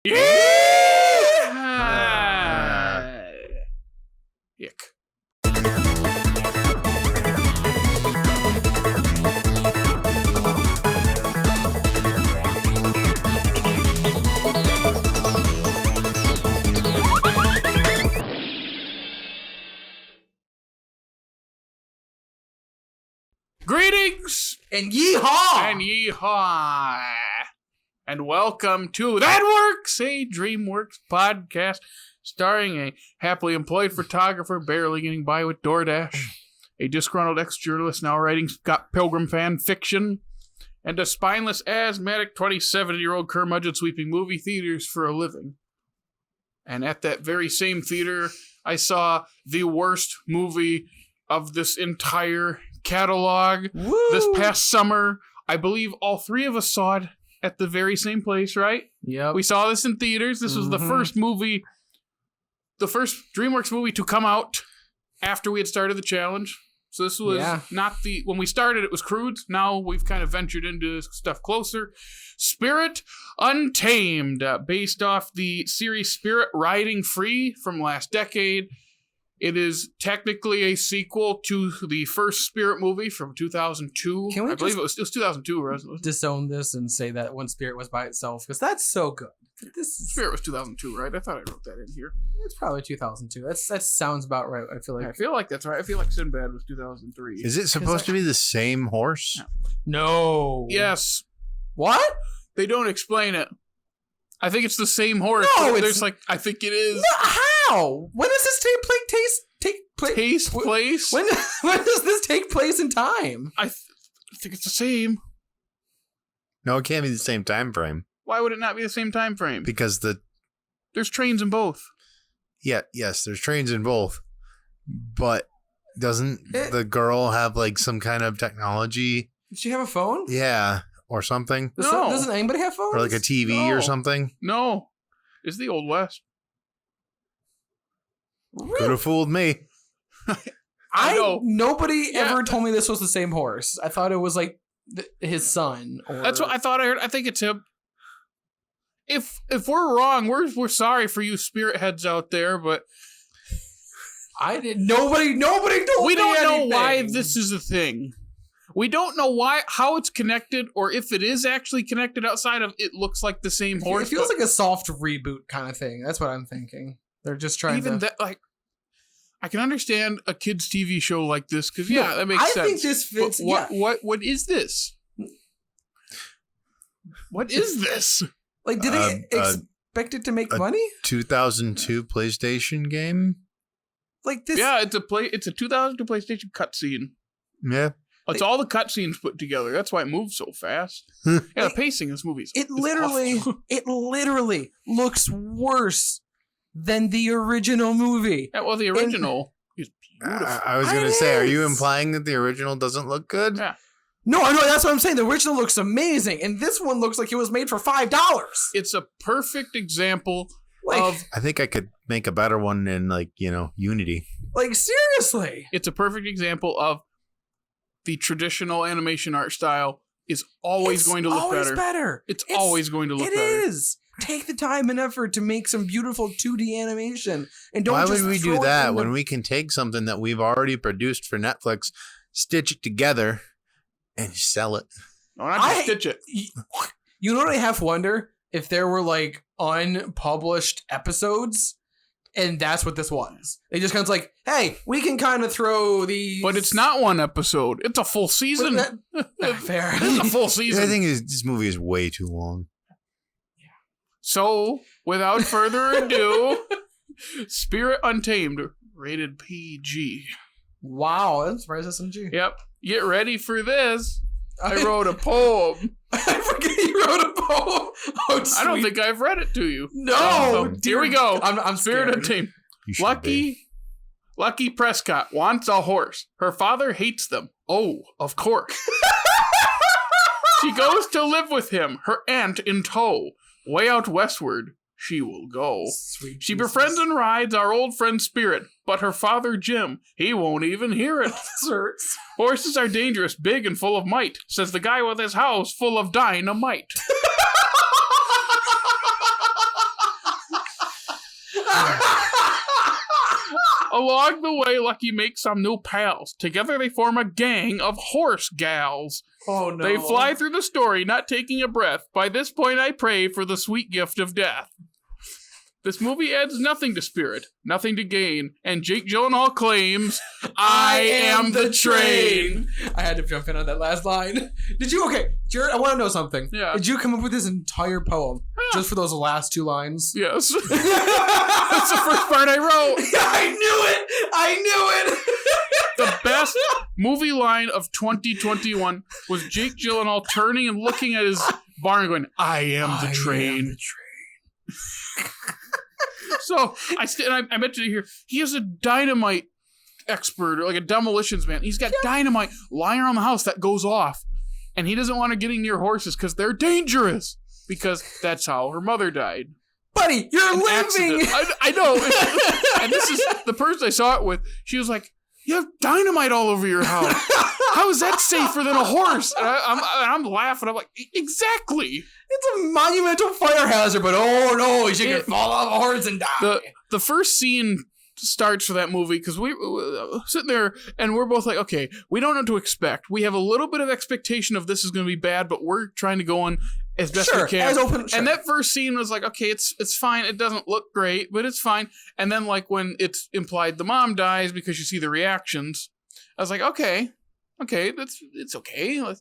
Yeah! Ick. Greetings and yeehaw! and yeehaw, and welcome to That Works, a DreamWorks podcast starring a happily employed photographer barely getting by with DoorDash, a disgruntled ex-journalist now writing Scott Pilgrim fan fiction, and a spineless, asthmatic 27-year-old curmudgeon sweeping movie theaters for a living. And at that very same theater, I saw the worst movie of this entire catalog. Woo! This past summer. I believe all three of us saw it at the very same place, right? Yep. We saw this in theaters. This was the first movie, the first DreamWorks movie to come out after we had started the challenge. So this was not the, when we started it was crude. Now we've kind of ventured into stuff closer. Spirit Untamed, based off the series Spirit Riding Free from last decade. It is technically a sequel to the first Spirit movie from 2002. I believe it was 2002, wasn't it? Disown this and say that when Spirit was by itself, because that's so good. Spirit was 2002, right? I thought I wrote that in here. It's probably 2002. That sounds about right. I feel like that's right. I feel like Sinbad was 2003. Is it supposed to be the same horse? No. Yes. What? They don't explain it. I think it's the same horse. No, there's like, I think it is. No, how? When does this take place? When does this take place in time? I think it's the same. No, it can't be the same time frame. Why would it not be the same time frame? Because there's trains in both. Yes, there's trains in both. But doesn't the girl have like some kind of technology? Does she have a phone? Yeah, or something. Doesn't anybody have phones? Or like a TV or something? No. It's the Old West. Really? Could have fooled me. I know. Nobody ever told me this was the same horse. I thought it was like his son. That's what I thought I heard. I think it's him. If we're wrong, we're sorry for you spirit heads out there, but nobody told me we don't know anything. why this is a thing. We don't know how it's connected, or if it is actually connected outside of it looks like the same horse. It feels like a soft reboot kind of thing. That's what I'm thinking. They're just trying that, like, I can understand a kids' TV show like this because that makes sense. I think this fits. What is this? What is this? Like, did they expect it to make money? 2002 PlayStation game. Like this? Yeah, it's a 2002 PlayStation cutscene. Yeah. It's all the cutscenes put together. That's why it moves so fast. The pacing in this movie is awful. It literally looks worse than the original movie. Yeah, well, the original is beautiful. I was going to say, are you implying that the original doesn't look good? Yeah. No, that's what I'm saying. The original looks amazing, and this one looks like it was made for $5. It's a perfect example I think I could make a better one in, Unity. Like, seriously. It's a perfect example of the traditional animation art style is always going to look better. It's always going to look better. It is. Take the time and effort to make some beautiful 2D animation, and don't. Why just would we throw do it that in when we can take something that we've already produced for Netflix, stitch it together, and sell it? No, not just stitch it. You know what I half wonder? If there were like unpublished episodes, and that's what this was. They just kind of like, hey, we can kind of throw these. But it's not one episode. It's a full season. Fair. It's a full season. I think this movie is way too long. So, without further ado, Spirit Untamed, rated PG. Wow, that's surprised SMG. Yep. Get ready for this. I wrote a poem. I forget you wrote a poem. Oh, I don't think I've read it to you. No. Here we go. I'm Spirit Untamed. Lucky Prescott wants a horse. Her father hates them. Oh, of course. She goes to live with him, her aunt in tow. Way out westward, she will go. Sweet she Jesus. befriends and rides our old friend Spirit, but her father Jim, he won't even hear it. This hurts. Horses are dangerous, big and full of might, says the guy with his house full of dynamite. Along the way, Lucky makes some new pals. Together, they form a gang of horse gals. Oh, no. They fly through the story, not taking a breath. By this point, I pray for the sweet gift of death. This movie adds nothing to Spirit, nothing to gain, and Jake Gyllenhaal claims, I am the train. I had to jump in on that last line. Did you? Okay, Jared, I want to know something. Yeah. Did you come up with this entire poem just for those last 2 lines? Yes. That's the first part I wrote. I knew it. The best movie line of 2021 was Jake Gyllenhaal turning and looking at his barn going, I am the train. So I mentioned it here. He is a dynamite expert, or like a demolitions man. He's got dynamite lying around the house that goes off, and he doesn't want to get near horses because they're dangerous. Because that's how her mother died. Buddy, you're An living. accident. I know. And this is the person I saw it with. She was like, "You have dynamite all over your house. How is that safer than a horse?" And I'm laughing. I'm like, exactly. It's a monumental fire hazard, but oh no, you could fall off a horse and die. The first scene starts for that movie because we sitting there and we're both like, okay, we don't know what to expect. We have a little bit of expectation of this is going to be bad, but we're trying to go on as best we can. As open, And that first scene was like, okay, it's fine. It doesn't look great, but it's fine. And then like when it's implied the mom dies because you see the reactions, I was like, okay, it's okay.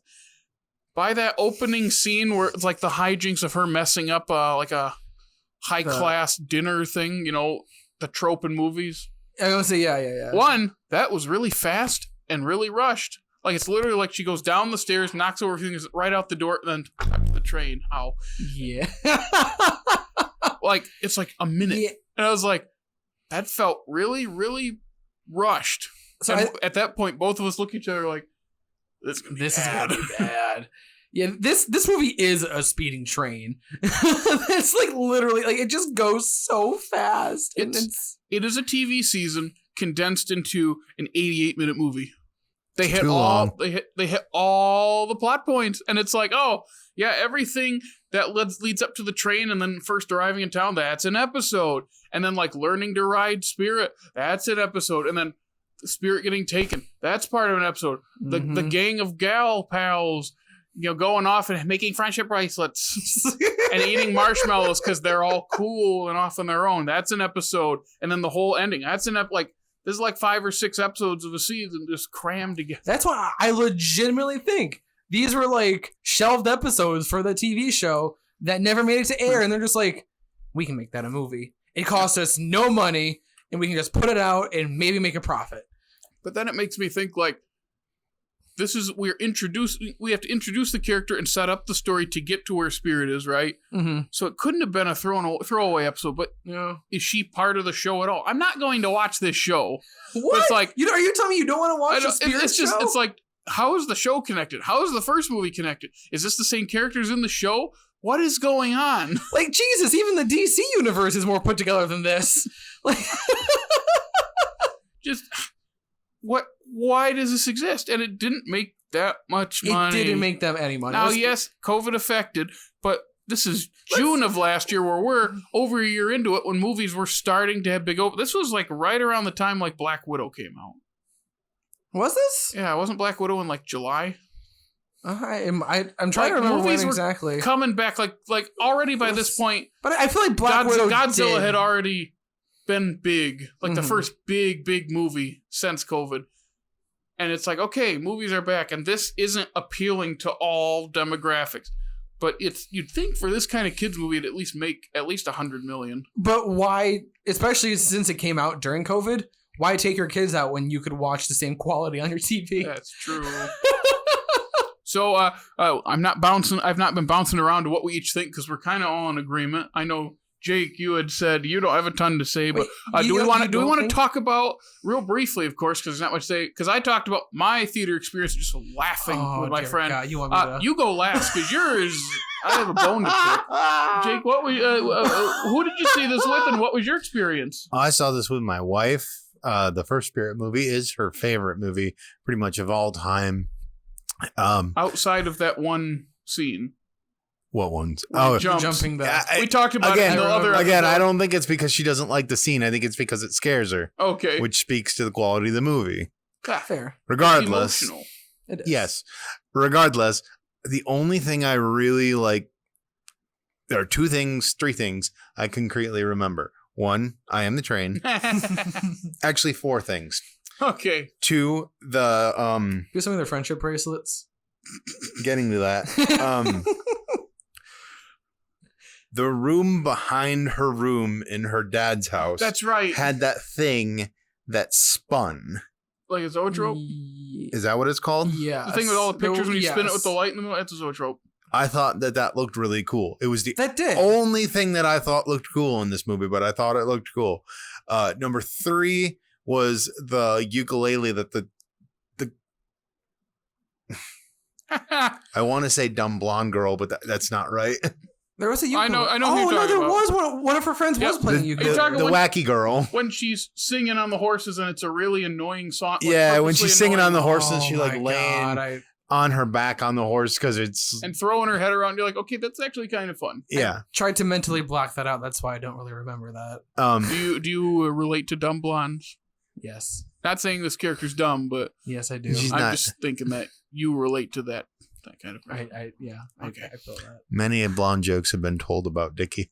By that opening scene where it's like the hijinks of her messing up like a high class dinner thing, you know, the trope in movies. I was gonna say yeah. One, that was really fast and really rushed. Like it's literally like she goes down the stairs, knocks over everything, is right out the door, and then back to the train. How? Yeah. Like it's like a minute, Yeah. and I was like, that felt really, really rushed. So at that point, both of us look at each other like, this is gonna be bad. Yeah, this movie is a speeding train. It's like literally like it just goes so fast. It is a TV season condensed into an 88-minute movie. They hit all the plot points, and it's like, oh yeah, everything that leads up to the train and then first arriving in town, that's an episode. And then like learning to ride Spirit, that's an episode. And then the Spirit getting taken, that's part of an episode. The gang of gal pals, you know, going off and making friendship bracelets and eating marshmallows because they're all cool and off on their own. That's an episode. And then the whole ending, that's like, this is like 5 or 6 episodes of a season just crammed together. That's why I legitimately think these were like shelved episodes for the TV show that never made it to air. And they're just like, we can make that a movie. It costs us no money and we can just put it out and maybe make a profit. But then it makes me think like, we have to introduce the character and set up the story to get to where Spirit is, right? Mm-hmm. So it couldn't have been a throwaway episode, but is she part of the show at all? I'm not going to watch this show. What? It's like, are you telling me you don't want to watch the Spirit show? It's like, how is the show connected? How is the first movie connected? Is this the same characters in the show? What is going on? Like, Jesus, even the DC universe is more put together than this. Like, just what? Why does this exist? And it didn't make that much money. It didn't make them any money. Now, yes, COVID affected, but this is June of last year where we're over a year into it when movies were starting to have big open. This was like right around the time like Black Widow came out. Was this? Yeah, wasn't Black Widow in like July? I'm trying to remember when exactly. Coming back like already by this point. But I feel like Godzilla had already been big, like the first big movie since COVID. And it's like, okay, movies are back, and this isn't appealing to all demographics. But you'd think for this kind of kids movie, it'd at least make at least $100 million. But why, especially since it came out during COVID, why take your kids out when you could watch the same quality on your TV? That's true. So I've not been bouncing around to what we each think because we're kind of all in agreement. I know, Jake, you had said you don't have a ton to say, but do we want to talk about real briefly, of course, because there's not much to say. Because I talked about my theater experience, just laughing with my friend. God, you go last because yours. I have a bone to pick. Jake, who did you see this with, and what was your experience? I saw this with my wife. The first Spirit movie is her favorite movie, pretty much of all time. Outside of that one scene. What ones? When he Oh, jumps. Jumping the... We talked about it in the other Again, I episode. don't think it's because she doesn't like the scene. I think it's because it scares her, Okay. which speaks to the quality of the movie. Fair. Regardless, Emotional. It is. yes. Regardless, the only thing I really like, there are three things I concretely remember. One, I am the train. Actually, 4 things. Okay. 2, the Do some of their friendship bracelets. getting to that. The room behind her room in her dad's house That's right. had that thing that spun. Like a zoetrope. Is that what it's called? Yeah. The thing with all the pictures when you spin it with the light in the middle, that's a zoetrope. I thought that looked really cool. It was the That did. only thing that I thought looked cool in this movie, but I thought it looked cool. Number 3 was the ukulele that the I want to say dumb blonde girl, but that's not right. There was a ukulele. I know who you're Oh, no, talking there about. was one of her friends was Yep. playing The ukulele. talking the when- wacky girl. When she's singing on the horses and it's a really annoying song. like, Yeah, when purposely she's singing on the annoying, horse and she like my laying God, on her back on the horse because it's and throwing her head around, you're like, okay, that's actually kind of fun. yeah. tried to mentally block that out. That's why I don't really remember that. Do you relate to dumb blondes? Yes. Not saying this character's dumb, but Yes, I do. She's I'm not- just thinking that you relate to that kind of person. Okay. I feel that. Many blonde jokes have been told about Dickey.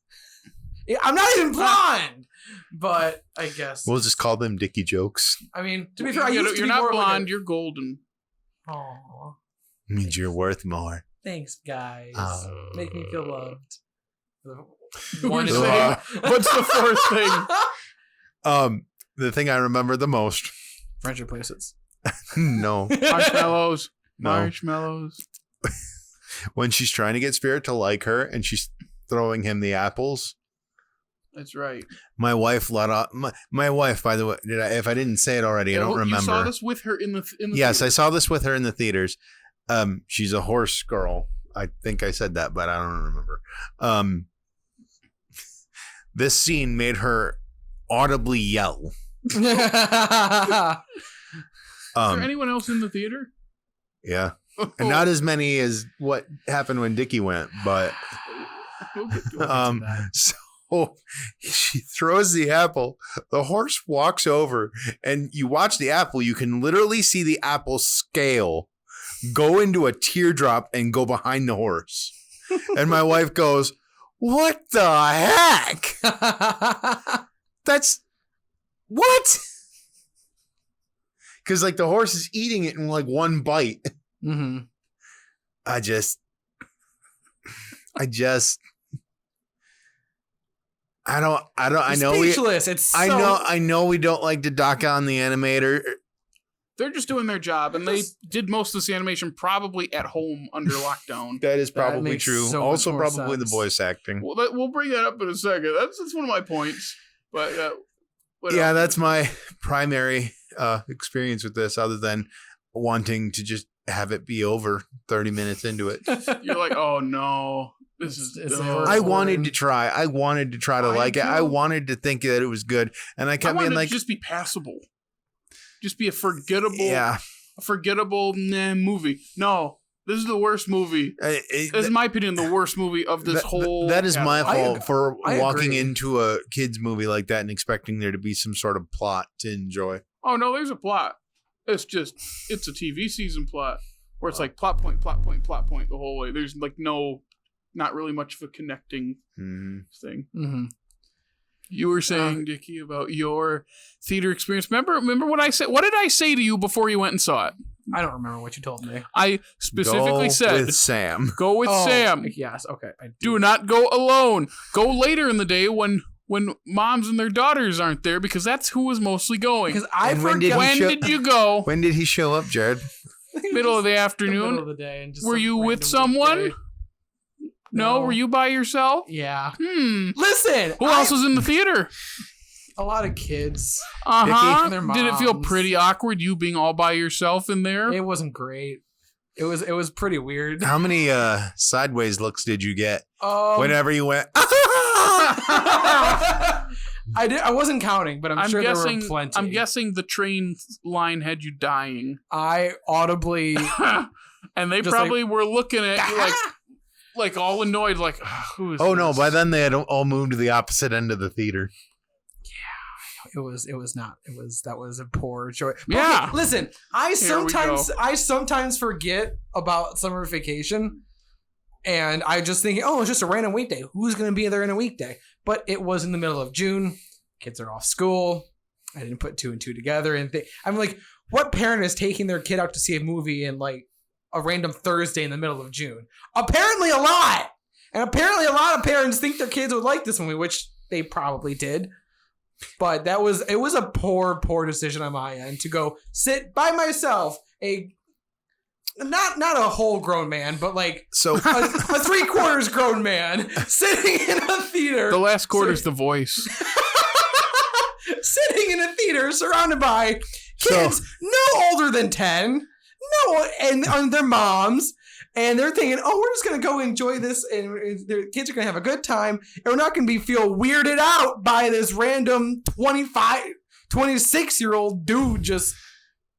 Yeah, I'm not even blonde, but I guess. We'll just call them Dickey jokes. I mean, to be fair, I used to You're be not more blonde, Like you're golden. Aw, Means you're worth more. thanks, guys. Oh. Make me feel loved. You're One is saying- What's the fourth thing? The thing I remember the most. friendship bracelets. No. Marshmallows. No. Marshmallows. When she's trying to get Spirit to like her and she's throwing him the apples. That's right. My wife let off. My wife, by the way, if I didn't say it already, I don't remember. You saw this with her in the Yes, theater. I saw this with her in the theaters. She's a horse girl. I think I said that, but I don't remember. This scene made her audibly yell. Is there anyone else in the theater? Yeah, and not as many as what happened when Dickey went, but We'll get to it. so she throws the apple. The horse walks over, and you watch the apple. You can literally see the apple scale go into a teardrop and go behind the horse. And my wife goes, "What the heck? That's what?" Because like the horse is eating it in like one bite. Mm-hmm. I know Speechless. It's so... I know we don't like to dock on the animator. They're just doing their job, and they did most of this animation probably at home under lockdown. That is probably makes true. so much Also, more probably the sense. voice acting. We'll bring that up in a second. That's one of my points. But what Yeah, else? that's my primary experience with this, other than wanting to just have it be over 30 minutes into it. You're like, oh no, this is. It's ugh. I wanted to try. I wanted to try to I like it. too. I wanted to think that it was good, and I I kept wanted being it like, to just be passable, just be a forgettable, yeah. movie. No, this is the worst movie. This is, in my opinion, the worst movie of this whole. That is my catalog. fault for I walking agree. into a kids movie like that and expecting there to be some sort of plot to enjoy. Oh no, there's a plot. It's a TV season plot where it's like plot point the whole way. There's like not really much of a connecting thing. Mm-hmm. You were saying, Dickey, about your theater experience. Remember what I said? What did I say to you before you went and saw it? I don't remember what you told me. I specifically Go said, with Sam. go with Sam. Yes. Okay. I Do not go alone. Go later in the day when moms and their daughters aren't there, because that's who was mostly going. Because I And when forgot. did he When did you go? When did he show up, Jared? Middle of the The afternoon? middle of the day, and just Were some you with random someone? weekday. No, were you by yourself? Yeah. Who Listen. else was in the theater? A lot of kids. Uh-huh. Their Did it feel moms. pretty awkward, you being all by yourself in there? It wasn't great. It was pretty weird. How many sideways looks did you get Um, whenever you went? I wasn't counting, but I'm sure there were plenty. I'm guessing the train line had you dying. I audibly. And they Just probably were looking at you like, like all annoyed, like, who is Oh this? no! By then they had all moved to the opposite end of the theater. It was not. That was a poor choice. Yeah. Okay, listen, I Here we sometimes forget about summer vacation, and I just think, oh, it's just a random weekday. Who's going to be there in a weekday? But it was in the middle of June. Kids are off school. I didn't put two and two together, and I'm like, what parent is taking their kid out to see a movie in like a random Thursday in the middle of June? Apparently, a lot. And apparently, a lot of parents think their kids would like this movie, which they probably did. But it was a poor decision on my end to go sit by myself, not a whole grown man, but like So a 3/4 grown man sitting in a theater. The last quarter's the voice. Sitting in a theater surrounded by kids no older than 10, and their moms. And they're thinking, oh, we're just going to go enjoy this, and their kids are going to have a good time, and we're not going to feel weirded out by this random 26-year-old dude just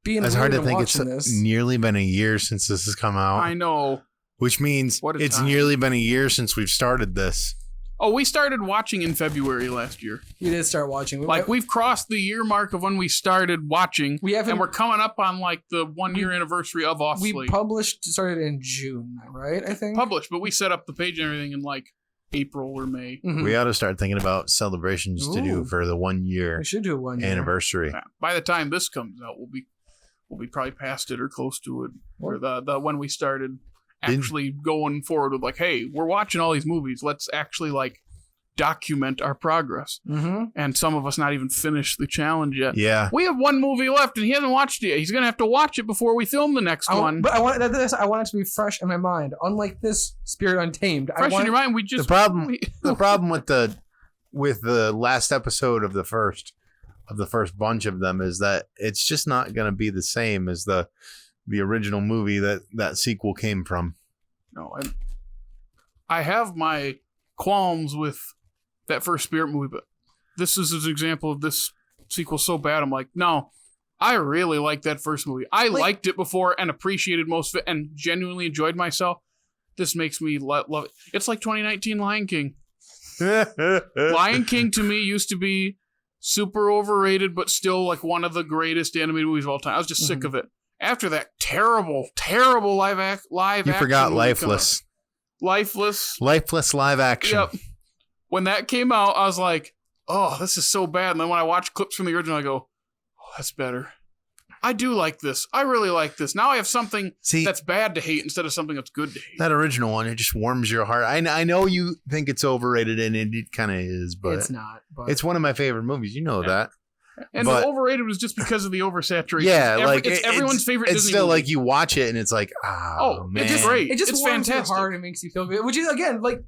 being it's hard to weird think and it's watching this. nearly been a year since this has come out. I know. Which means What a it's time. nearly been a year since we've started this. Oh, we started watching in February last year. We did start watching. Like, we've crossed the year mark of when we started watching, and we're coming up on like the 1 year anniversary of Off Slate. We started in June, right? I think. Published, but we set up the page and everything in like April or May. Mhm. We ought to start thinking about celebrations to do Ooh. for the 1 year We should do a 1 year anniversary. Yeah. By the time this comes out, we'll be probably past it or close to it. Or the when we started actually going forward with like, hey, we're watching all these movies. Let's actually like document our progress. Mm-hmm. And some of us not even finished the challenge yet. Yeah. We have one movie left, and he hasn't watched it yet. He's gonna have to watch it before we film the next one. But I want it to be fresh in my mind. Unlike this Spirit Untamed, Fresh in your mind, we just The problem with the last episode of the first bunch of them is that it's just not going to be the same as the original movie that sequel came from. No, I have my qualms with that first Spirit movie, but this is an example of this sequel so bad. I'm like, no, I really liked that first movie. I liked it before and appreciated most of it and genuinely enjoyed myself. This makes me love it. It's like 2019 Lion King. Lion King to me used to be super overrated, but still like one of the greatest animated movies of all time. I was just sick of it. After that terrible live action. You forgot movie Lifeless. Lifeless Live action. Yep. When that came out, I was like, oh, this is so bad. And then when I watch clips from the original, I go, oh, that's better. I do like this. I really like this. Now I have something that's bad to hate instead of something that's good to hate. That original one, it just warms your heart. I know you think it's overrated, and it kind of is, but it's not. But it's one of my favorite movies. You know that. And the overrated was just because of the oversaturation. Yeah, it's everyone's favorite It's Disney still movie. like you watch it and it's like, man. it's great. It just it's warms fantastic. your heart and makes you feel good. Which is, again, like,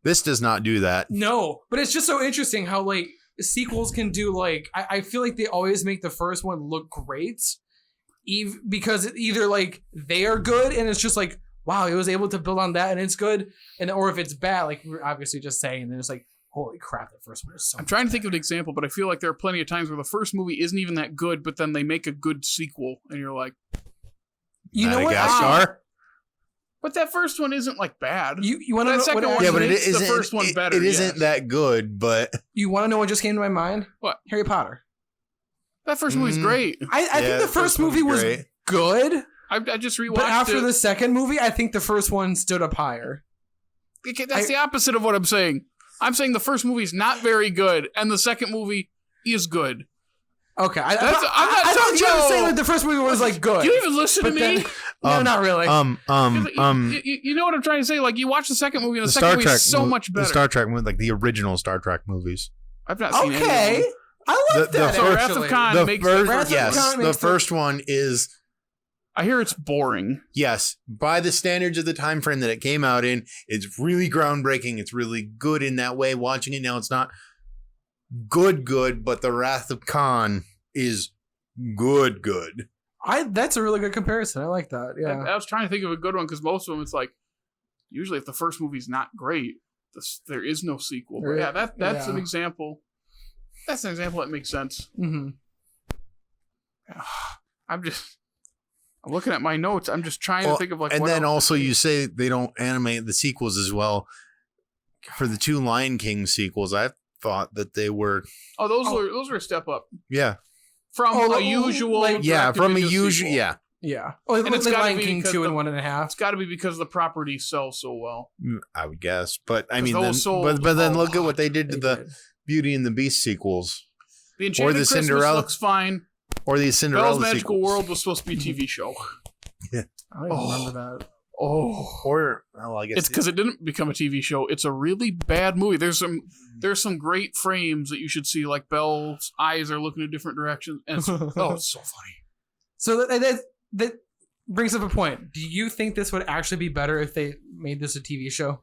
This does not do that. no, but it's just so interesting how like sequels can do. Like, I feel like they always make the first one look great, because either like they are good and it's just like, wow, it was able to build on that and it's good, and or if it's bad, like we're obviously just saying, and then it's like, holy crap, the first one is so. I'm trying to think of an example, but I feel like there are plenty of times where the first movie isn't even that good, but then they make a good sequel, and you're like, You know what? Madagascar? but that first one isn't like bad. You want to know That second what? one Yeah, but it makes the isn't. first one better, It isn't yes. that good, but You want to know what just came to my mind? What? Harry Potter. That first movie's great. I Yeah, think the first movie was great. good, I just rewatched but after it. the second movie, I think the first one stood up higher. Okay, that's the opposite of what I'm saying. I'm saying the first movie is not very good, and the second movie is good. Okay, I I'm not thought you were saying- saying like the first movie was like good. Do you even listen to but me? then- no, not really. You know what I'm trying to say? Like, you watch the second movie, and the the second Star movie Trek, is so much better. the Star Trek movie, like the original Star Trek movies. I've not seen any of Okay, them. I like The that. first- Wrath of actually. Khan The makes first, Wrath of yes, Khan the makes first one is. I hear it's boring. Yes, by the standards of the time frame that it came out in, it's really groundbreaking. It's really good in that way. Watching it now, it's not good, but the Wrath of Khan is good. That's a really good comparison. I like that. Yeah. I was trying to think of a good one because most of them, it's like, usually if the first movie's not great, there is no sequel. But yeah, that's an example. That's an example that makes sense. Mm-hmm. I'm just... I'm looking at my notes. I'm just trying to think of like. And what then else also to say. you say they don't animate the sequels as well. For the 2 Lion King sequels, I thought that they were. Oh, those were a step up Yeah. from a usual. like- Yeah, from a direct-to-video usual. sequel. Yeah. Yeah. Oh, And it's the gotta Lion be King because 2 and the- 1.5. It's got to be because the property sells so well. I would guess. But I 'Cause mean, those then, sold but then a look at lot. what they did to They the did. Beauty and the Beast sequels. The Enchanted the Christmas Cinderella- looks fine. Or the Cinderella Bell's Magical sequels. World was supposed to be a TV show. I don't even remember that. Oh, Or, well, I guess it's because it didn't become a TV show. It's a really bad movie. There's some great frames that you should see. Like Belle's eyes are looking in different directions. And it's, it's so funny. So that brings up a point. Do you think this would actually be better if they made this a TV show?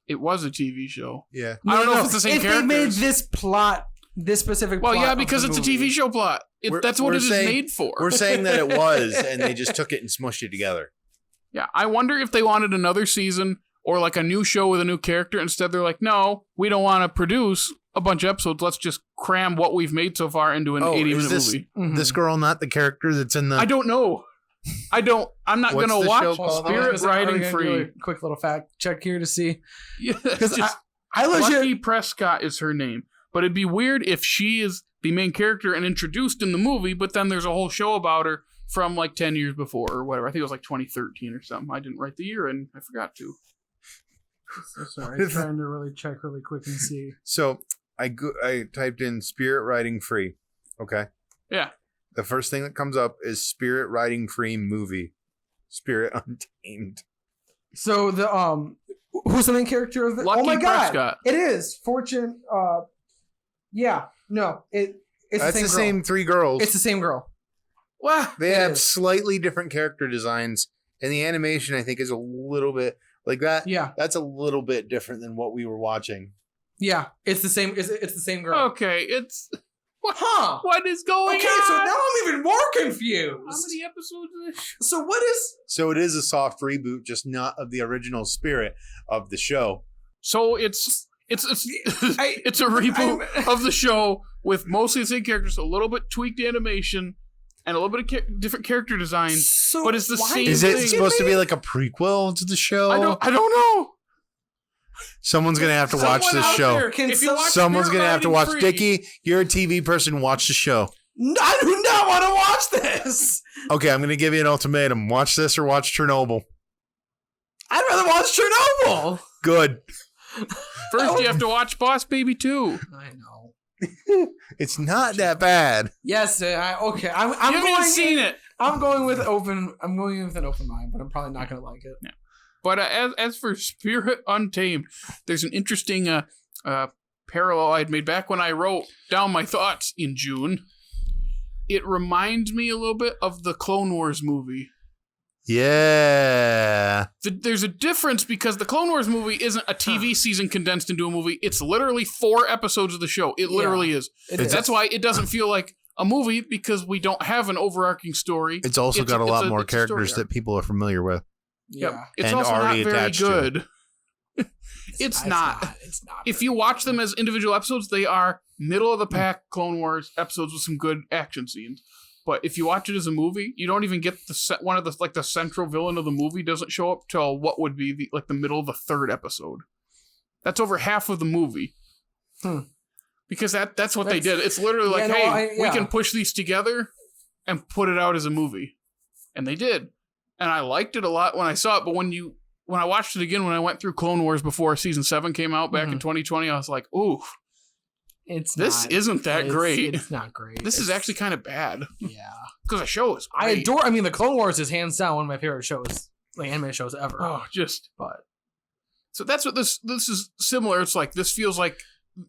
It was a TV show. Yeah. I don't know if it's the same if characters. they made this specific Well, plot yeah, of because the it's a movie. TV show plot. That's what we're it is saying- made for. We're saying that it was, and they just took it and smushed it together. Yeah, I wonder if they wanted another season or like a new show with a new character. Instead, they're like, no, we don't want to produce a bunch of episodes. Let's just cram what we've made so far into an 80-minute movie. Mhm. This girl, not the character that's in the. I don't know. I'm not What's going to the show watch called? Spirit Riding Free. Quick little fact check here to see. Yeah, Because just I legit. Lucky Prescott is her name. But it'd be weird if she is the main character and introduced in the movie, but then there's a whole show about her from like 10 years before or whatever. I think it was like 2013 or something. I didn't write the year and I forgot to. So sorry, I'm trying to really check really quick and see. So I typed in Spirit Riding Free. Okay. Yeah. The first thing that comes up is Spirit Riding Free movie. Spirit Untamed. So the who's the main character of it? Lucky Oh my god, Prescott. it is Fortune. Yeah, no, it's That's the the same girl. same 3 girls. It's the same girl. Well, They It have is. slightly different character designs, and the animation I think is a little bit like that. Yeah, That's a little bit different than what we were watching. yeah, it's the same. It's the same girl. okay, it's Huh. what is going Okay, on? so now I'm even more How confused. many episodes of this? So what is? So it is a soft reboot, just not of the original spirit of the show. So it's I- it's a reboot of the show with mostly the same characters, a little bit tweaked animation, and a little bit of different character designs. So But it's the why same Is thing. it supposed to be like a prequel to the show? I don't know. Someone's gonna have to watch Someone this out show. there, Can if you some- watch Someone's Spirit gonna have to Riding watch. Free- Dickey, you're a TV person. Watch the show. I do not want to watch this. Okay, I'm gonna give you an ultimatum. Watch this or watch Chernobyl. I'd rather watch Chernobyl. Good. First, you have to watch Boss Baby 2. I know. It's not that bad. Yes, okay. I'm You haven't going. even seen it. I'm going with open. I'm going with an open mind, but I'm probably not going to like it. But as for Spirit Untamed, there's an interesting parallel I'd made back when I wrote down my thoughts in June. It reminds me a little bit of the Clone Wars movie. Yeah. There's a difference because the Clone Wars movie isn't a TV season condensed into a movie. It's literally 4 episodes of the show. It literally is. That's why it doesn't feel like a movie because we don't have an overarching story. It's also got a lot more characters story that people are familiar with. Yeah. It's and also not already very attached to good. It's not. It's not. If you watch them as individual episodes, they are middle of the pack Clone Wars episodes with some good action scenes. But if you watch it as a movie, you don't even get one of the central villain of the movie doesn't show up till what would be the middle of the 3rd episode. That's over half of the movie. Because that's what they did. It's literally like, we can push these together and put it out as a movie. And they did. And I liked it a lot when I saw it, but when I watched it again, when I went through Clone Wars before season 7 came out back in 2020, I was like, ooh, this isn't that great. It's not great. This is actually kind of bad. Yeah. Because the show is great. The Clone Wars is hands down one of my favorite shows, like anime shows ever. Oh, But so that's what this is similar. It's like, this feels like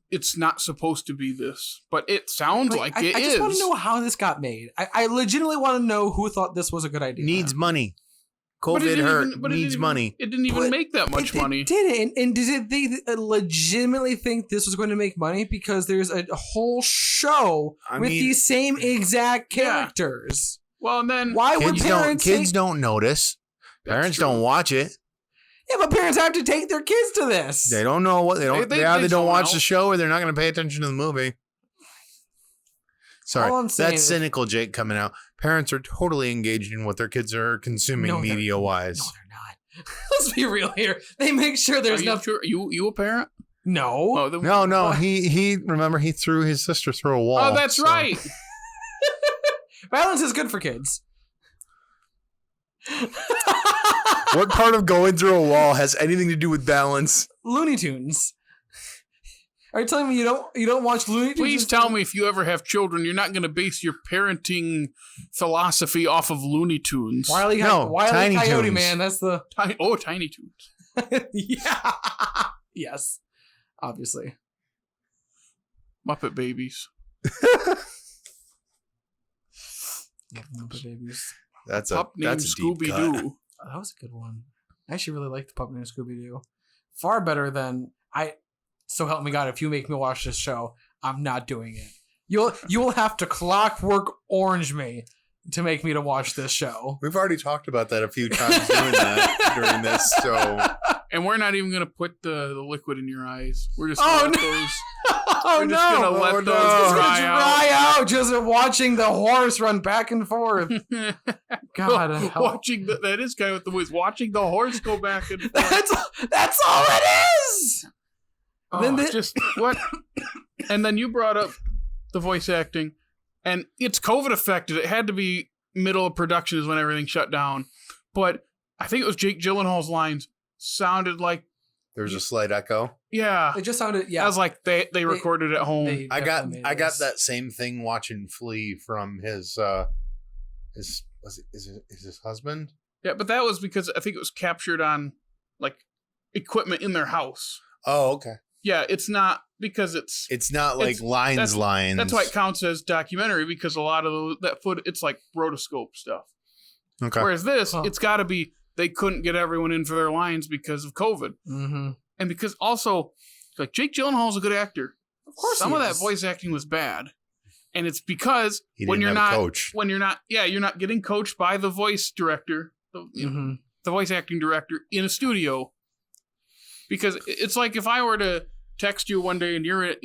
it's not supposed to be this, but it sounds like it is. I just want to know how this got made. I legitimately want to know who thought this was a good idea. Needs money. But it COVID didn't hurt. even- but it Needs didn't even- money. It didn't even make that much money. It didn't. And did they legitimately think this was going to make money? Because there's a whole show with these same exact characters. Well, and then Why would parents Kids don't notice. Parents don't watch it. Yeah, but parents have to take their kids to this. They don't know what they don't. They They either don't zone watch out. the show or they're not going to pay attention to the movie. Sorry, All I'm saying that's is- cynical, Jake, coming out. parents are totally engaged in what their kids are consuming media-wise. No, they're not. Let's be real here. They make sure there's nothing. Sure? You a parent? No. Oh, no. He remember he threw his sister through a wall. Oh, that's right. Violence is good for kids. What part of going through a wall has anything to do with balance? Looney Tunes. Are you telling me you don't watch Looney Tunes? Please tell me if you ever have children, you're not going to base your parenting philosophy off of Looney Tunes. Wile E. Tiny Coyote, Tunes. man. That's the... Tiny Tunes. Yeah. Yes. Obviously. Muppet Babies. Muppet Babies. That's Pup named Scooby-Doo. Oh, that was a good one. I actually really liked the Pup named Scooby-Doo. Far better than... So help me God, if you make me watch this show, I'm not doing it. You'll have to Clockwork Orange me to make me to watch this show. We've already talked about that a few times doing that during this, so... And we're not even going to put the liquid in your eyes. We're just going to to let those... Oh, we're just going to let those dry out. Just watching the horse run back and forth. God, that is kind of what the voice. Watching the horse go back and forth. That's all it is. Oh, just what? And then you brought up the voice acting, and it's COVID affected. It had to be middle of production is when everything shut down. But I think it was Jake Gyllenhaal's lines sounded like there's a slight echo. Yeah, it just sounded. Yeah, I was like they recorded at home. I got that same thing watching Flea from his husband. Yeah, but that was because I think it was captured on like equipment in their house. Oh, okay. Yeah, it's not because it's not like lines. That's why it counts as documentary because a lot of that footage it's like rotoscope stuff. Okay. Whereas this, it's got to be they couldn't get everyone in for their lines because of COVID, and because also like Jake Gyllenhaal's a good actor. Of course, some of that voice acting was bad, and it's because when you're not getting coached by the voice director, the voice acting director in a studio. Because it's like if I were to text you one day and you're at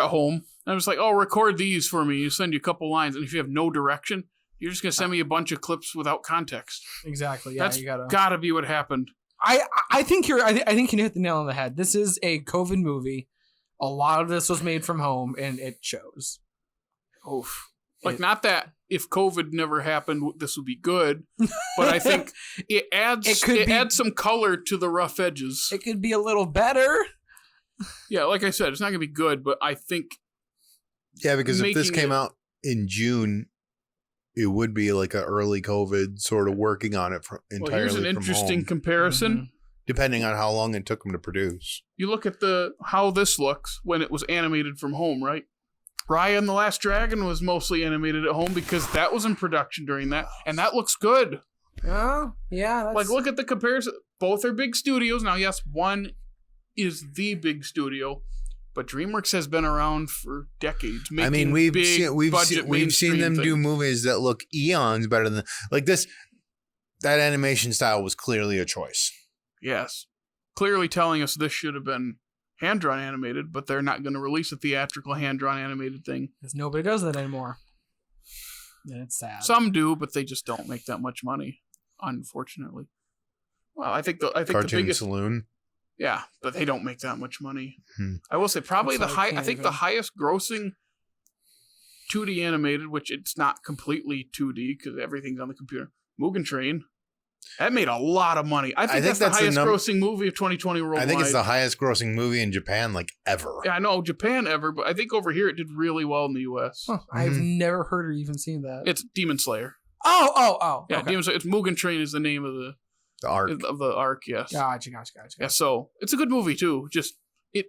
home, and I'm just like, oh, record these for me. You send you a couple lines, and if you have no direction, you're just gonna send me a bunch of clips without context. Exactly. Yeah, that's gotta be what happened. I think you hit the nail on the head. This is a COVID movie. A lot of this was made from home, and it shows. Oof. Like, not that if COVID never happened, this would be good, but I think it adds some color to the rough edges. It could be a little better. Yeah, like I said, it's not going to be good, but I think... Yeah, because if this came out in June, it would be like an early COVID sort of working on it entirely from home. Here's an interesting comparison. Depending on how long it took them to produce. You look at how this looks when it was animated from home, right? Raya and the Last Dragon was mostly animated at home because that was in production during that, and that looks good. Oh, yeah. Like, look at the comparison. Both are big studios. Now, yes, one is the big studio, but DreamWorks has been around for decades. I mean, we've seen them do movies that look eons better than like this. That animation style was clearly a choice. Yes, clearly telling us this should have been hand-drawn animated, but they're not going to release a theatrical hand-drawn animated thing. Because nobody does that anymore. And it's sad. Some do, but they just don't make that much money, unfortunately. Well, I think the biggest Saloon. Yeah, but they don't make that much money. I will say probably the highest grossing 2D animated, which it's not completely 2D because everything's on the computer. Mugen Train. That made a lot of money. I think that's the highest grossing movie of 2020 worldwide. I think it's the highest grossing movie in Japan, like, ever. Yeah, I know, Japan ever, but I think over here it did really well in the U.S. Huh. I've never heard or even seen that. It's Demon Slayer. Oh. Yeah, okay. Demon Slayer. It's Mugen Train is the name of the arc. Of the arc, yes. Gotcha. Yeah, so it's a good movie, too.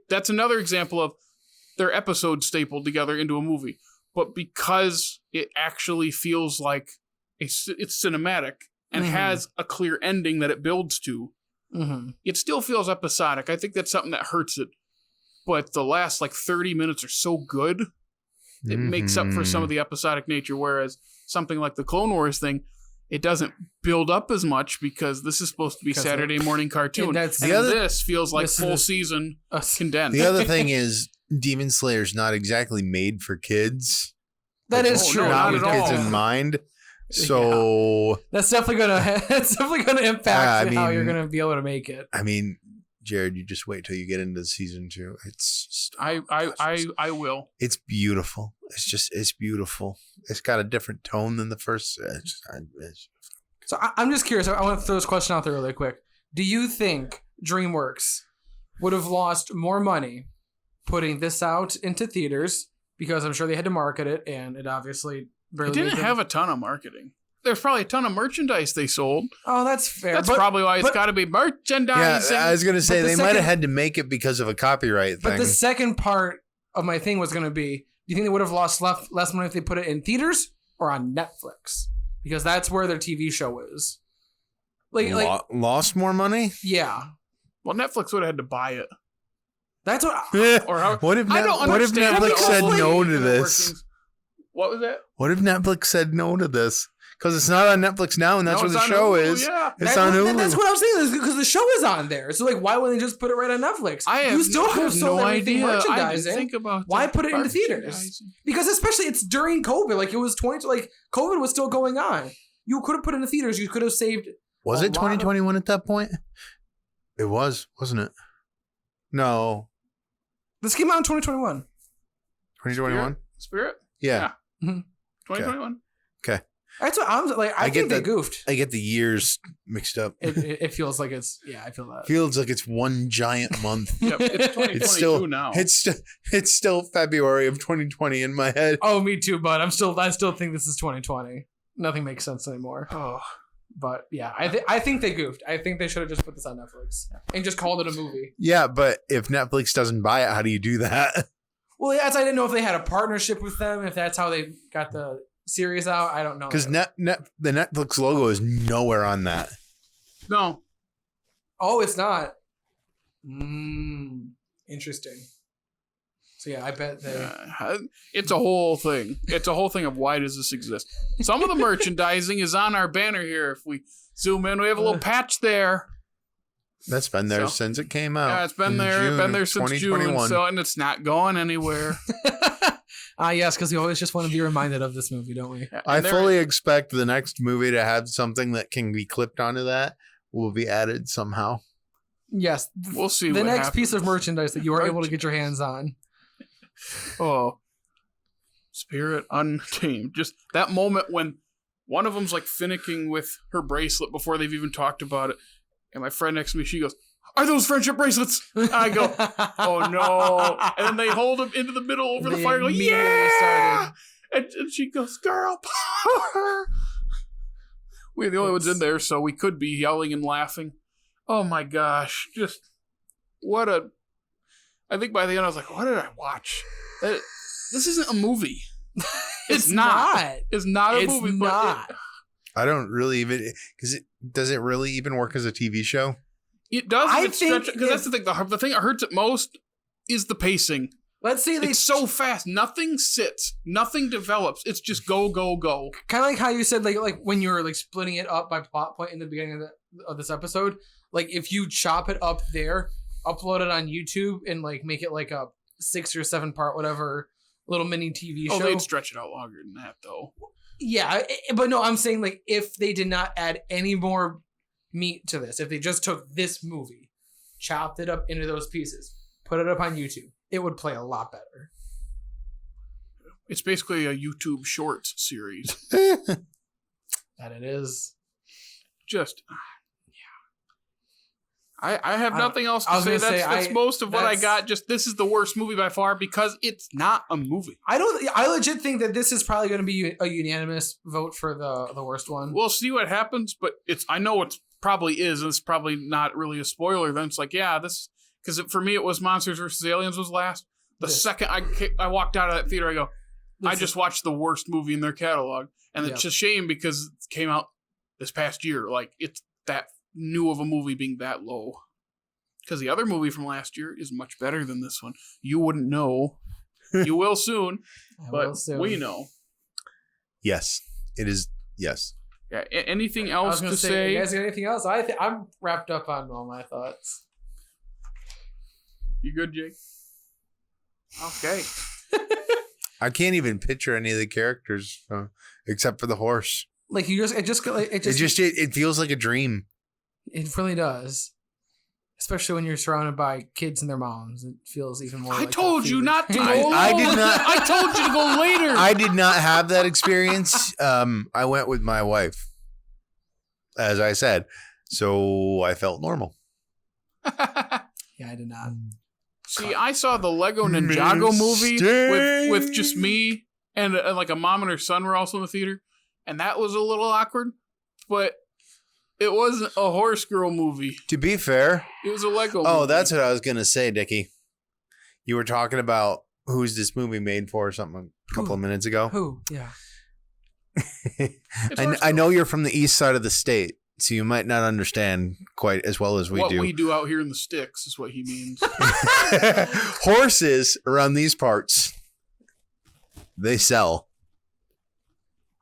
That's another example of their episodes stapled together into a movie. But because it actually feels like it's cinematic, and has a clear ending that it builds to, it still feels episodic. I think that's something that hurts it. But the last 30 minutes are so good, it makes up for some of the episodic nature. Whereas something like the Clone Wars thing, it doesn't build up as much because this is supposed to be Saturday morning cartoon. This feels like full season condensed. The other thing is Demon Slayer's not exactly made for kids. That is true. Not with kids in mind. So that's definitely gonna impact how you're gonna be able to make it. I mean, Jared, you just wait till you get into season 2. It's I will. It's beautiful. It's beautiful. It's got a different tone than the first. So I'm just curious. I want to throw this question out there really quick. Do you think DreamWorks would have lost more money putting this out into theaters, because I'm sure they had to market it, and it obviously It didn't have a ton of marketing. There's probably a ton of merchandise they sold. Oh, that's fair. That's probably why it's got to be merchandising. Yeah, I was gonna say they might have had to make it because of a copyright thing. But the second part of my thing was gonna be: do you think they would have lost less money if they put it in theaters or on Netflix? Because that's where their TV show is. Lost more money? Yeah. Well, Netflix would have had to buy it. That's what. Or how? What if Netflix said no to this? What was that? What if Netflix said no to this? Because it's not on Netflix now, and that's where the show Hulu, is. Yeah. It's on Hulu. That's what I was saying. Because the show is on there. So why wouldn't they just put it right on Netflix? You still could have sold everything merchandising. I didn't think about why put it into theaters? Because especially it's during COVID. Like it was COVID was still going on. You could have put it in the theaters. You could have saved. Was it 2021 at that point? It was, wasn't it? No. This came out in 2021. 2021? Spirit? Yeah. Mm-hmm. 2021. Okay. That's what I'm like. I think they goofed. I get the years mixed up. It feels like it's. Yeah, I feel that. Feels like it's one giant month. Yep, it's 2022 now. It's still February of 2020 in my head. Oh, me too, bud. I still think this is 2020. Nothing makes sense anymore. Oh. But yeah, I think they goofed. I think they should have just put this on Netflix and just called it a movie. Yeah, but if Netflix doesn't buy it, how do you do that? Well, yeah, I didn't know if they had a partnership with them, if that's how they got the series out. I don't know. Because the Netflix logo is nowhere on that. No. Oh, it's not. Interesting. So yeah, I bet they... it's a whole thing. It's a whole thing of why does this exist. Some of the merchandising is on our banner here. If we zoom in, we have a little patch there. That's been there since it came out. Yeah, it's been there since June. And it's not going anywhere. Yes, because we always just want to be reminded of this movie, don't we? I fully expect the next movie to have something that can be clipped onto that will be added somehow. Yes. We'll see the what next happens. Piece of merchandise that you are able to get your hands on. Oh. Spirit Untamed. Just that moment when one of them's like finicking with her bracelet before they've even talked about it. And my friend next to me, she goes, "Are those friendship bracelets?" I go, "Oh no!" And then they hold them into the middle over the fire. Go, "Yeah!" And she goes, "Girl power!" We're the only ones in there, so we could be yelling and laughing. Oh my gosh! Just what a! I think by the end I was like, "What did I watch? This isn't a movie. It's not. It's not a movie. Not. I don't really even does it really even work as a TV show? It does. Because that's the thing. The thing that hurts it most is the pacing. Let's say it's so fast. Nothing sits. Nothing develops. It's just go, go, go. Kind of like how you said, like when you were like splitting it up by plot point in the beginning of this episode. Like if you chop it up there, upload it on YouTube, and like make it like a 6 or 7 part whatever little mini TV show. Oh, they'd stretch it out longer than that though. Yeah, but no, I'm saying like if they did not add any more meat to this, if they just took this movie, chopped it up into those pieces, put it up on YouTube, it would play a lot better. It's basically a YouTube Shorts series. That it is. Just, yeah. I have nothing else to say. That's most of what I got. Just this is the worst movie by far because it's not a movie. I legit think that this is probably going to be a unanimous vote for the worst one. We'll see what happens, but I know it probably is, and it's probably not really a spoiler. Then it's like, yeah, this because for me it was Monsters vs. Aliens was last. The second I walked out of that theater, I go, I just watched the worst movie in their catalog, and it's a shame because it came out this past year. Like it's that new of a movie being that low. Because the other movie from last year is much better than this one. You wouldn't know. You will soon. We know. Yes. It is. Yes. Yeah. Anything else to say? You guys got anything else? I'm wrapped up on all my thoughts. You good, Jake? Okay. I can't even picture any of the characters except for the horse. Like It feels like a dream. It really does. Especially when you're surrounded by kids and their moms. It feels even more I like told you not to go. I did not. I told you to go later. I did not have that experience. I went with my wife, as I said, so I felt normal. Yeah, I did not. See, I saw the Lego Ninjago movie with just me and like a mom and her son were also in the theater, and that was a little awkward, but it wasn't a horse girl movie. To be fair, it was a Lego movie. Oh, that's what I was going to say, Dickey. You were talking about who's this movie made for or something a couple of minutes ago. Who? Yeah. I know you're from the east side of the state, so you might not understand quite as well as we do. What we do out here in the sticks is what he means. Horses around these parts, they sell.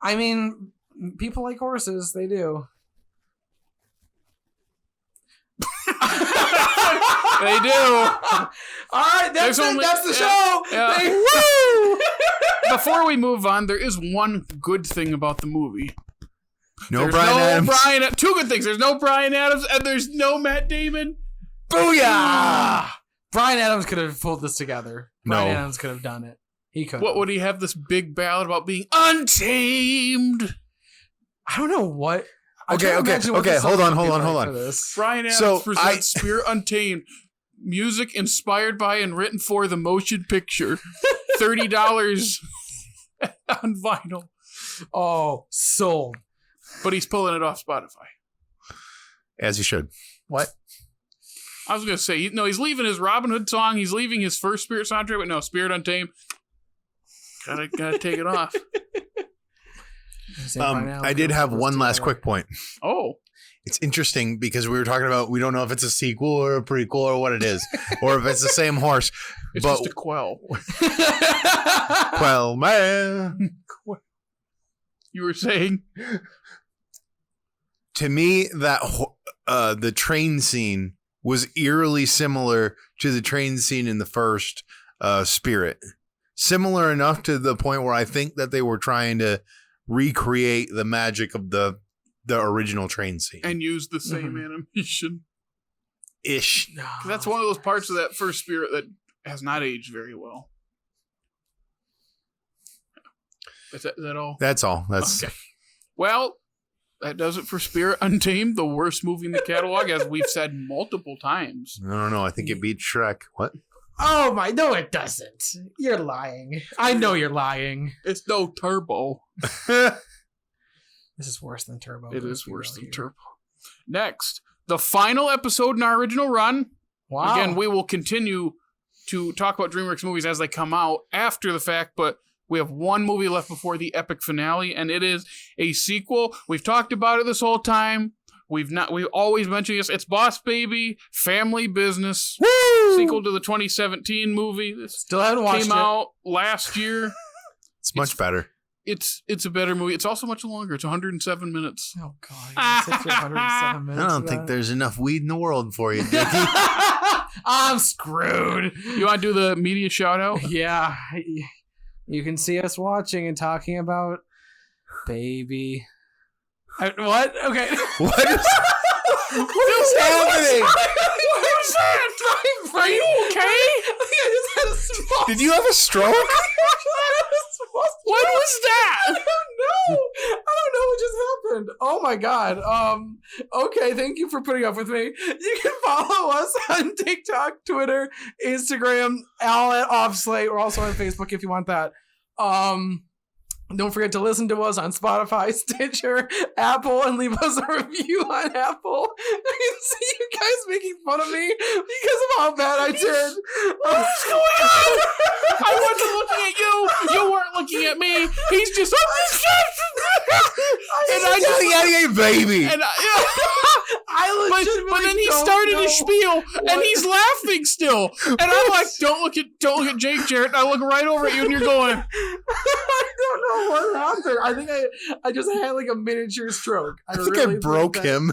I mean, people like horses. They do. They do. All right, that's it. That's the show. Yeah. Woo! Before we move on, there is one good thing about the movie. There's Brian Adams. Two good things. There's no Brian Adams and there's no Matt Damon. Booyah! Brian Adams could have pulled this together. No. Brian Adams could have done it. He could. What would he have this big ballad about being untamed? I don't know what. Okay. Hold on. Brian Adams presents Spirit Untamed. Music inspired by and written for the motion picture. $30 on vinyl. Oh, sold. But he's pulling it off Spotify. As he should. What? I was going to say, he's leaving his Robin Hood song. He's leaving his first Spirit soundtrack, but no, Spirit Untamed. Gotta take it off. I did have one last quick point. Oh. It's interesting because we were talking about we don't know if it's a sequel or a prequel or what it is, or if it's the same horse. It's just a quell. Quell man. You were saying? To me, that the train scene was eerily similar to the train scene in the first Spirit. Similar enough to the point where I think that they were trying to recreate the magic of the original train scene. And use the same animation. Ish. That's one of those parts of that first Spirit that has not aged very well. Is that all? That's all. That's okay. Well, that does it for Spirit Untamed, the worst movie in the catalog, as we've said multiple times. I don't know. I think it beat Shrek. What? Oh my! No, it doesn't. You're lying. I know you're lying. It's no Turbo. This is worse than Turbo. It is worse than Turbo. Next, the final episode in our original run. Wow. Again, we will continue to talk about DreamWorks movies as they come out after the fact, but we have one movie left before the epic finale, and it is a sequel. We've talked about it this whole time. We always mention this. It's Boss Baby, Family Business. Woo! Sequel to the 2017 movie. Still haven't watched it. Came out last year. It's much better. It's a better movie. It's also much longer. It's 107 minutes. Oh, God. Sit through 107 minutes. I don't think there's enough weed in the world for you, Dickey. I'm screwed. You want to do the media shout out? Yeah. You can see us watching and talking about Baby. What? Okay. What is happening? What was that? Are you okay? I just had a small. Did you have a stroke? What was that? I don't know what just happened. Oh my God. Okay, thank you for putting up with me. You can follow us on TikTok, Twitter, Instagram, all at Slate. We're also on Facebook if you want that. Don't forget to listen to us on Spotify, Stitcher, Apple, and leave us a review on Apple. I can see you guys making fun of me because of how bad I did. What's going on? I wasn't looking at you. You weren't looking at me. He's just. And I just baby. And I but then he started his spiel, and he's laughing still. And I'm like, don't look at Jake, Jared. And I look right over at you, and you're going. I don't know what happened. I think I just had like a miniature stroke. I think I broke him.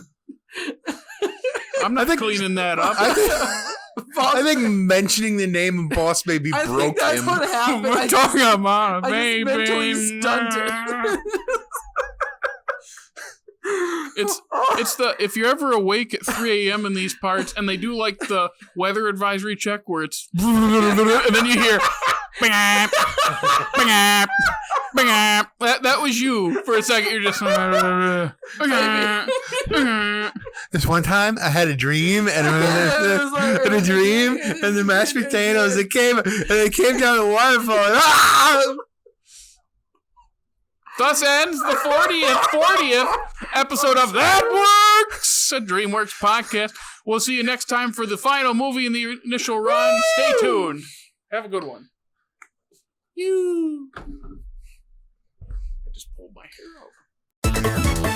I'm not cleaning that up. I think mentioning the name of Boss Baby broke him. I think that's what happened. We're talking about a baby. I just mentally stunted. It's the if you're ever awake at 3 a.m. in these parts and they do like the weather advisory check where it's and then you hear bang, bang, bang. That was you for a second. You're just This one time I had a dream and a dream and the mashed potatoes that came down the waterfall. Thus ends the 40th episode of That Works, a DreamWorks podcast. We'll see you next time for the final movie in the initial run. Stay tuned. Have a good one. I just pulled my hair over.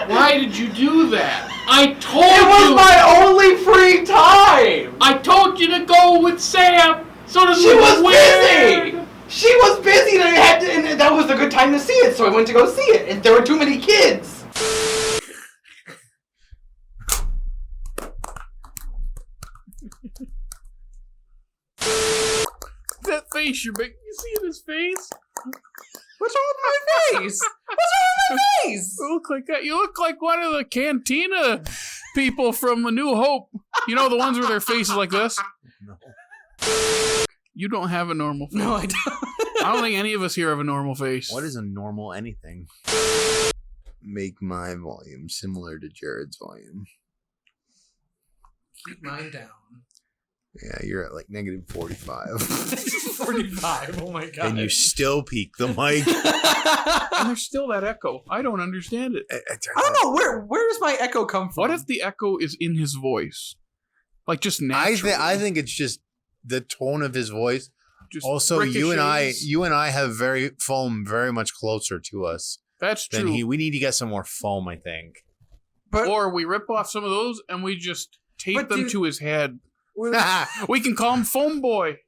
Why did you do that? I told you! It was my only free time! I told you to go with Sam! So does She was busy! She was busy and that was a good time to see it, so I went to go see it. And there were too many kids. That face you're making, you see his face? What's wrong with my face? What's wrong with my face? You look like that. You look like one of the Cantina people from A New Hope. You know, the ones where their face is like this? No. You don't have a normal face. No, I don't. I don't think any of us here have a normal face. What is a normal anything? Make my volume similar to Jared's volume. Keep mine down. Yeah, you're at like negative 45. 45, oh my god. And you still peak the mic. And there's still that echo. I don't understand it. I don't know, where does my echo come from? What if the echo is in his voice? Like just naturally? I think it's just the tone of his voice. Just Also, you and ricochets. I have foam very much closer to us That's than true. he. We need to get some more foam, I think. But Or we rip off some of those and we just tape But them dude- to his head. We can call him Foam Boy.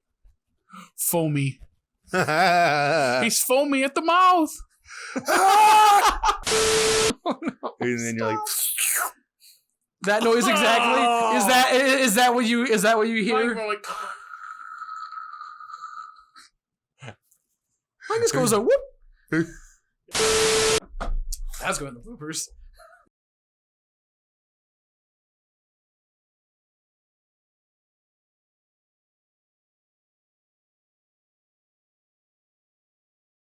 Foamy. He's foamy at the mouth. And then you're like, that noise exactly is that what you hear? Like, Mine just goes a whoop. That's going in the bloopers.